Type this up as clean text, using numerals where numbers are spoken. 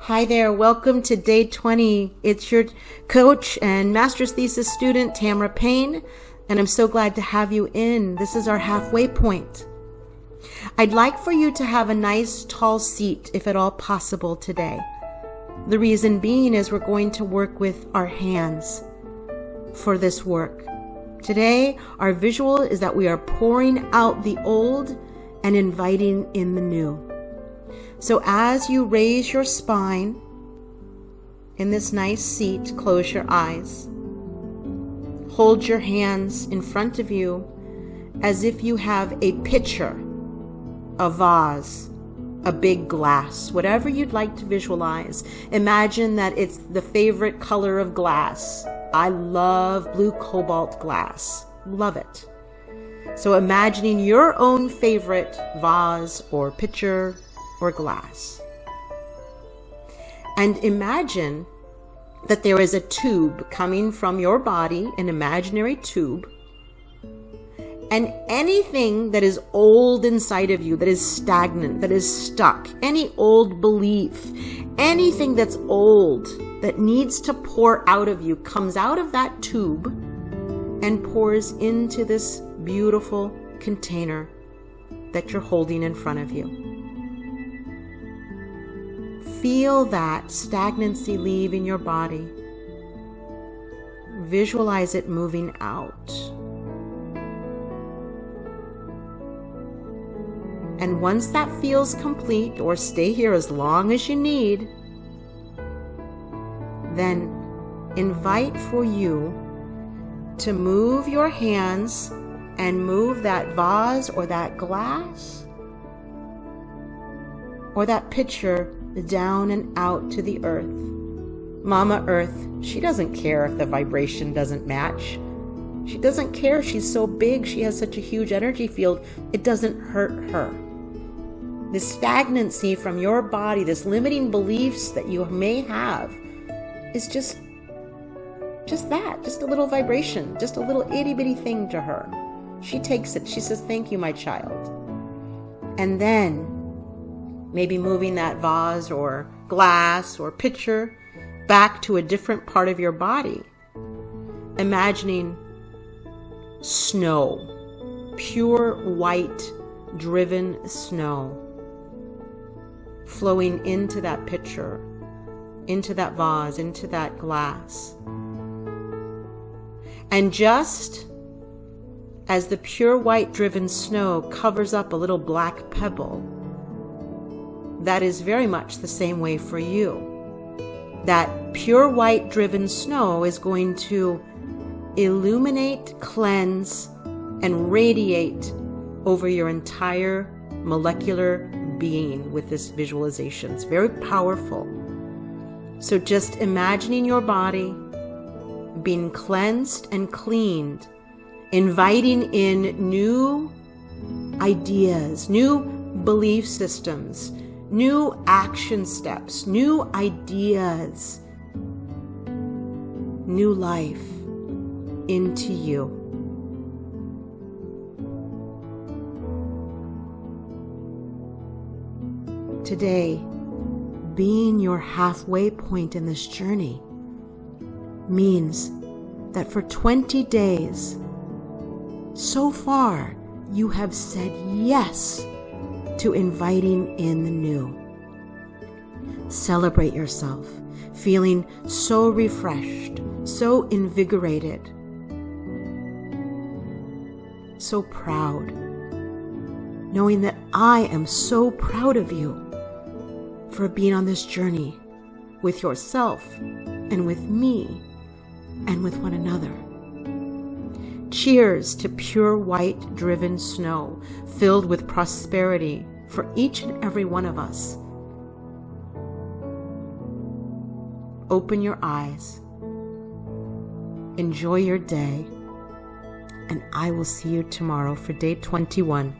Hi there, welcome to day 20. It's your coach and master's thesis student, Tamara Payne, and I'm so glad to have you in. This is our halfway point. I'd like for you to have a nice tall seat, if at all possible, today. The reason being is we're going to work with our hands for this work. Today, our visual is that we are pouring out the old and inviting in the new. So as you raise your spine in this nice seat, close your eyes. Hold your hands in front of you as if you have a pitcher, a vase, a big glass, whatever you'd like to visualize. Imagine that it's the favorite color of glass. I love blue cobalt glass. Love it. So imagining your own favorite vase or pitcher or glass. And imagine that there is a tube coming from your body, an imaginary tube, and anything that is old inside of you, that is stagnant, that is stuck, any old belief, anything that's old that needs to pour out of you comes out of that tube and pours into this beautiful container that you're holding in front of you. Feel that stagnancy leaving your body. Visualize it moving out. And once that feels complete, or stay here as long as you need, then invite for you to move your hands and move that vase or that glass or that pitcher down and out to the earth. Mama Earth, she doesn't care if the vibration doesn't match. She doesn't care. She's so big. She has such a huge energy field. It doesn't hurt her. This stagnancy from your body, this limiting beliefs that you may have, is just that, just a little vibration, just a little itty bitty thing to her. She takes it. She says, "Thank you, my child." And then maybe moving that vase or glass or pitcher back to a different part of your body. Imagining snow, pure white driven snow, flowing into that pitcher, into that vase, into that glass. And just as the pure white driven snow covers up a little black pebble, that is very much the same way for you. That pure white driven snow is going to illuminate, cleanse, and radiate over your entire molecular being with this visualization. It's very powerful. So just imagining your body being cleansed and cleaned, inviting in new ideas, new belief systems, new action steps, new ideas, new life into you. Today, being your halfway point in this journey means that for 20 days, so far, you have said yes to inviting in the new. Celebrate yourself, feeling so refreshed, so invigorated, so proud, knowing that I am so proud of you for being on this journey with yourself and with me and with one another. Cheers to pure white driven snow filled with prosperity for each and every one of us. Open your eyes, enjoy your day, and I will see you tomorrow for day 21.